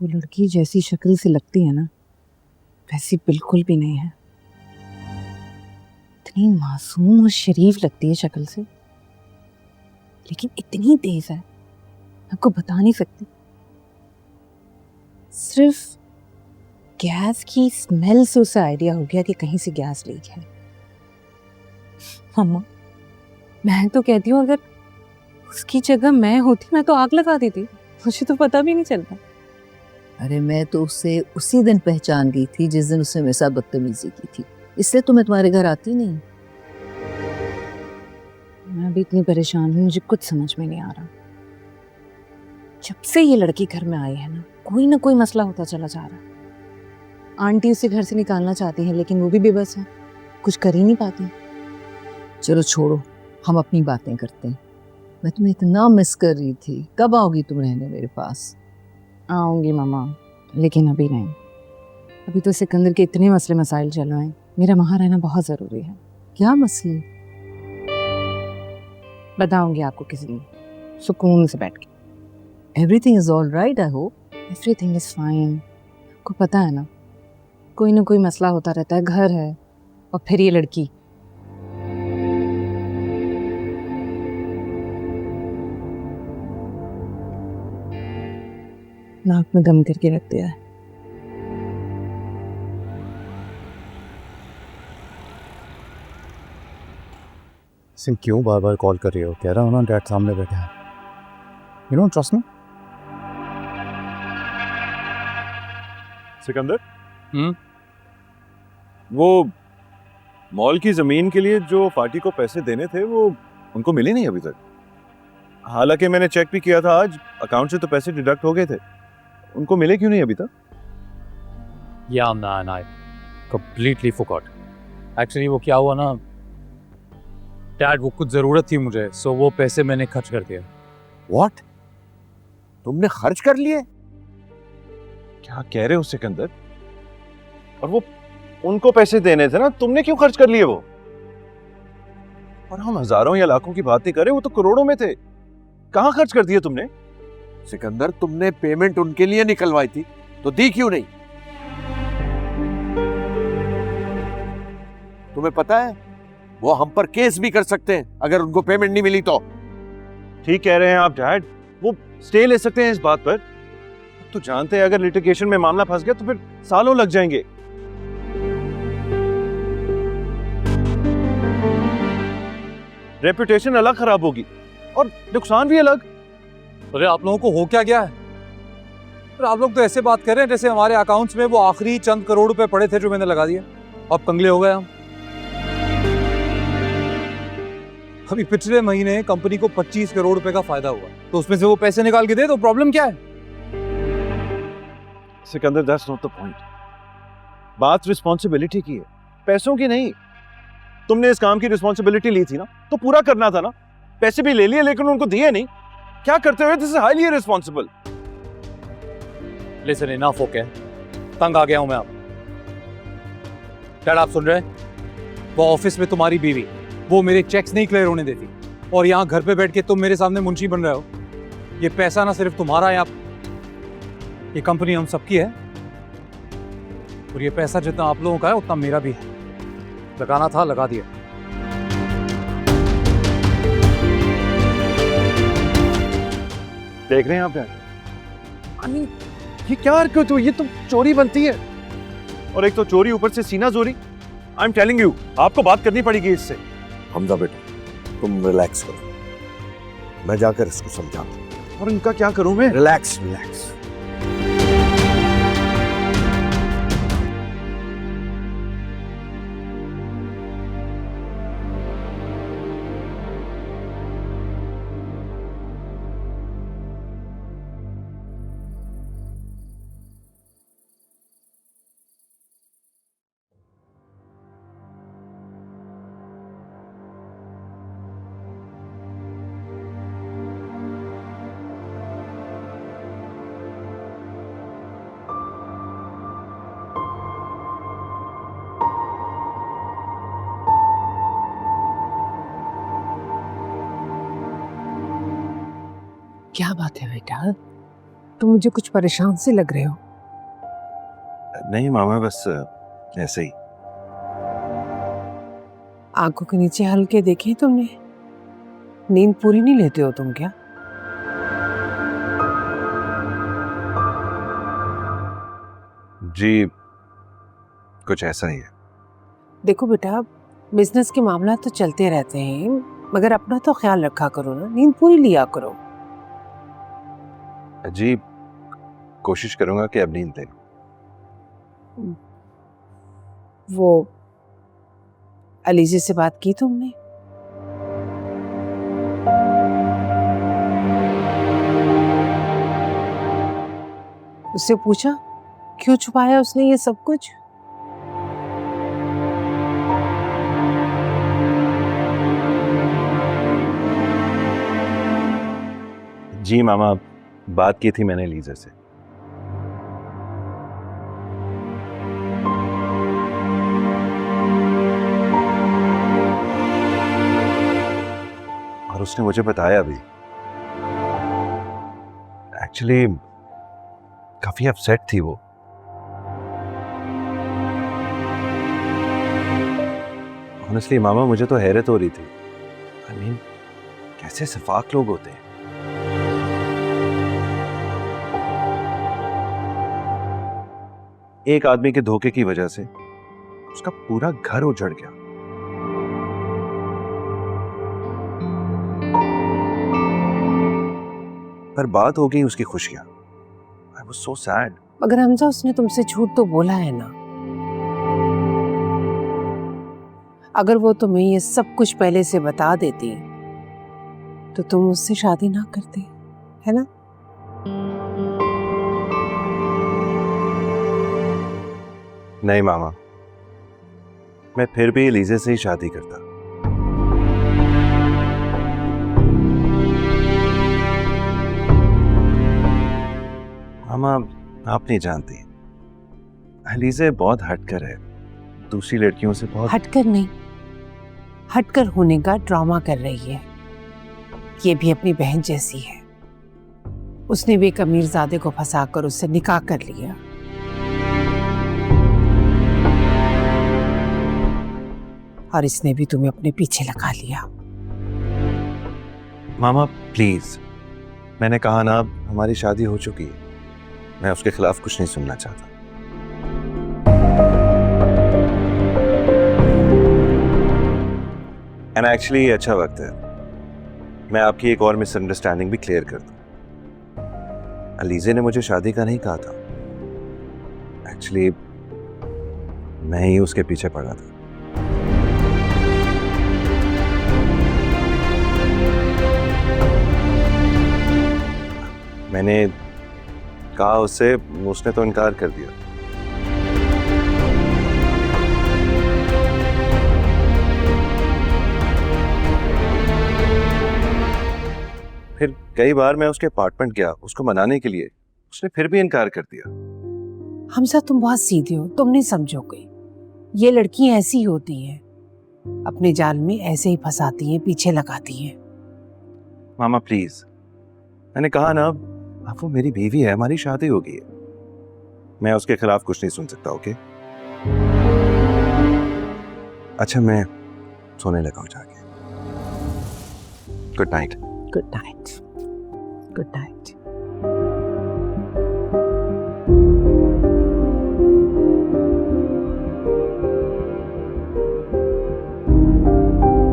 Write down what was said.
वो लड़की जैसी शक्ल से लगती है ना, वैसी बिल्कुल भी नहीं है। इतनी मासूम और शरीफ लगती है शक्ल से, लेकिन इतनी तेज है आपको बता नहीं सकती। सिर्फ गैस की स्मेल से उसे आइडिया हो गया कि कहीं से गैस लीक है। मम्मा, मैं तो कहती हूँ अगर उसकी जगह मैं होती मैं तो आग लगा देती, मुझे तो पता भी नहीं चलता। अरे मैं तो उसे उसी दिन पहचान गई थी जिस दिन उसने मेरे साथ बदतमीजी की थी, इसलिए तो मैं तुम्हारे घर आती नहीं। मैं भी इतनी परेशान हूँ, मुझे कुछ समझ में नहीं आ रहा। जब से ये लड़की घर में आई है ना कोई मसला होता चला जा रहा है। आंटी उसे घर से निकालना चाहती है लेकिन वो भी बेबस है, कुछ कर ही नहीं पाती। चलो छोड़ो, हम अपनी बातें करते हैं। मैं तुम्हें इतना मिस कर रही थी, कब आओगी तुम रहने मेरे पास? आऊंगी मामा, लेकिन अभी नहीं। अभी तो सिकंदर के इतने मसले मसाइल चल रहे हैं, मेरा वहां रहना बहुत जरूरी है। क्या मसले? बताऊंगी आपको किसी दिन, सुकून से बैठ के। Everything is all right I hope? Everything is fine. आपको पता है ना कोई मसला होता रहता है, घर है और फिर ये लड़की। नाक में दम करके रख दिया है। सिंह क्यों बार बार कॉल कर रही हो? कह रहा हूँ ना डैड सामने बैठा है। You don't trust me? Sikandar, वो मॉल की जमीन के लिए जो पार्टी को पैसे देने थे वो उनको मिले नहीं अभी तक। हालांकि मैंने चेक भी किया था आज, अकाउंट से तो पैसे डिडक्ट हो गए थे। उनको मिले क्यों नहीं अभी तक? Yeah, man, I completely forgot. Actually, वो क्या हुआ ना, डैड वो कुछ ज़रूरत थी मुझे, सो वो पैसे मैंने खर्च कर दिया। What? तुमने खर्च कर लिए? क्या कह रहे हो सिकंदर? और वो उनको पैसे देने थे ना, तुमने क्यों खर्च कर लिए वो? और हम हजारों या लाखों की बात नहीं कर रहे, वो तो करोड़ों में थे। कहां खर्च कर दिए तुमने? सिकंदर, तुमने पेमेंट उनके लिए निकलवाई थी तो दी क्यों नहीं? तुम्हें पता है वो हम पर केस भी कर सकते हैं अगर उनको पेमेंट नहीं मिली तो। ठीक कह रहे हैं आप डैड, वो स्टे ले सकते हैं इस बात पर। तो जानते हैं अगर लिटिगेशन में मामला फंस गया तो फिर सालों लग जाएंगे। रेपुटेशन अलग खराब होगी और नुकसान भी अलग। अरे आप लोगों को हो क्या गया है? पर आप लोग तो ऐसे बात कर रहे हैं जैसे हमारे अकाउंट्स में वो आखिरी चंद करोड़ रुपए पड़े थे जो मैंने लगा दिए। अब कंगले हो गए हम। अभी पिछले महीने कंपनी को 25 करोड़ रुपए का फायदा हुआ, तो उसमें से वो पैसे निकाल के दे तो प्रॉब्लम क्या है? Sikandar, that's not the point. बात रिस्पॉन्सिबिलिटी की है, पैसों की नहीं। तुमने इस काम की रिस्पॉन्सिबिलिटी ली थी ना, तो पूरा करना था ना। पैसे भी ले लिए लेकिन उनको दिए नहीं। क्या करते हुए? This is highly irresponsible. Listen, enough okay, तंग आ गया हूं मैं अब। डैड आप सुन रहे हैं? वो ऑफिस में तुम्हारी बीवी, वो मेरे चेक्स नहीं क्लियर होने देती, और यहाँ घर पे बैठ के तुम मेरे सामने मुंशी बन रहे हो। ये पैसा ना सिर्फ तुम्हारा है, ये कंपनी हम सबकी है, और ये पैसा जितना आप लोगों का है उतना मेरा भी है। लगाना था लगा दिया। देख रहे हैं आप डैड? आई मीन, ये क्या हरकत हुई? ये तो चोरी बनती है, और एक तो चोरी ऊपर से सीना चोरी। आई एम टेलिंग यू, आपको बात करनी पड़ेगी इससे। हमजा बेटा, तुम रिलैक्स करो, मैं जाकर इसको समझाता हूं। और इनका क्या करूं मैं? Relax relax. क्या बात है बेटा? तुम मुझे कुछ परेशान से लग रहे हो। नहीं मामा, बस ऐसे ही। आंखों के नीचे हल्के देखे तुमने? नींद पूरी नहीं लेते हो तुम क्या? जी कुछ ऐसा ही है। देखो बेटा, बिजनेस के मामला तो चलते रहते हैं, मगर अपना तो ख्याल रखा करो ना, नींद पूरी लिया करो। जी कोशिश करूंगा कि अब नींद ले लूं। वो अलीजे से बात की तुमने? उससे पूछा क्यों छुपाया उसने ये सब कुछ? जी मामा, बात की थी मैंने लीजा से। और उसने मुझे बताया भी। एक्चुअली काफी अपसेट थी वो। ऑनेस्टली मामा, मुझे तो हैरत हो रही थी। आई मीन, कैसे सफाक लोग होते हैं। एक आदमी के धोखे की वजह से उसका पूरा घर उजड़ गया। पर बात हो गई उसकी खुशियां। I was so sad. मगर हमजा, उसने तुमसे झूठ तो बोला है ना। अगर वो तुम्हें ये सब कुछ पहले से बता देती तो तुम उससे शादी ना करते, है ना? नहीं मामा, मैं फिर भी लीजे से ही शादी करता। मामा, आप नहीं जानती, अलीजे बहुत हटकर है। दूसरी लड़कियों से बहुत हटकर नहीं, हटकर होने का ड्रामा कर रही है। ये भी अपनी बहन जैसी है। उसने भी एक अमीरजादे को फंसाकर उससे निकाह कर लिया। और इसने भी तुम्हें अपने पीछे लगा लिया। मामा प्लीज, मैंने कहा ना, हमारी शादी हो चुकी है। मैं उसके खिलाफ कुछ नहीं सुनना चाहता। एंड एक्चुअली अच्छा वक्त है मैं आपकी एक और मिसअंडरस्टैंडिंग भी क्लियर कर दूं। अलीजे ने मुझे शादी का नहीं कहा था। एक्चुअली मैं ही उसके पीछे पड़ा था। मैंने कहा उससे, उसने तो इनकार कर दिया। फिर कई बार मैं उसके अपार्टमेंट गया उसको मनाने के लिए, उसने फिर भी इनकार कर दिया। हमजा, तुम बहुत सीधे हो, तुम नहीं समझोगे। ये लड़कियां ऐसी होती हैं, अपने जाल में ऐसे ही फंसाती हैं, पीछे लगाती हैं। मामा प्लीज, मैंने कहा ना, अब वो मेरी बीवी है, हमारी शादी हो गई है। मैं उसके खिलाफ कुछ नहीं सुन सकता। ओके? अच्छा, मैं सोने लगा हूं जाके। Good night. Good night. Good night.